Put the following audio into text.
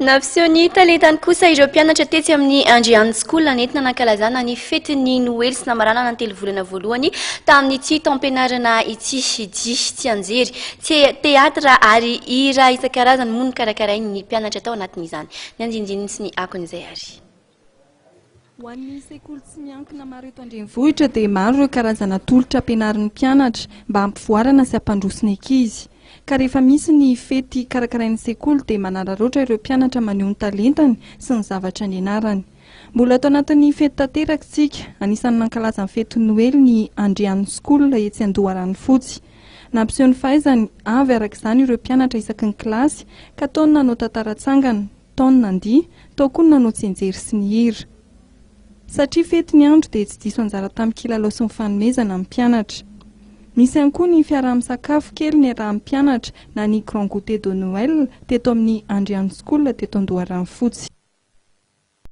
Napiseho ny talentany kosa ireo mpianatra tetsy amin'ny Andriany School nentina nankalazana ny fetin'ny Noely sy namarana nantelo volana voalohany tamin'ity taom-pianarana ity tsy anjery teatra ary hira isan-karazany moa ny karakarainy ny mpianatra tao anatin'izany. Ny andinindininy sy ny akon'izay ary. Ho an'ny sekoly tsy miankina maro eto an-drenivohitra dia maro ireo karazana tolotra ampianarin'ny mpianatra mba hampivoarana sy hampandroso ny ankizy. Ka rehefa misy ny fety karakarain'ny sekoly dia manararaotra ireo mpianatra maneho ny talentany sy ny zavatra nianarany. Mbola tao anatin'ny fety tanteraka isika, anisan'ny nankalaza ny fety Noely ny Andriany School etsy Andoharanofotsy. Nampiseho ny fahaizany avy arak'izany ireo mpianatra isaky ny kilasy ka tao ny nanao tantara-tsangana, tao ny nandihy, tao koa ny nanao tsenjery sy ny hira. Satria fety ny andro dia tsy diso anjara tamin'ny kilalao sy ny fanomezana amin'ny mpianatra. Misy ihany koa ny fiaraha-misakafo kely niarahan'ny mpianatra na ny Grand Goûter de Noël teto amin'ny Andriany School teto Andoharanofotsy.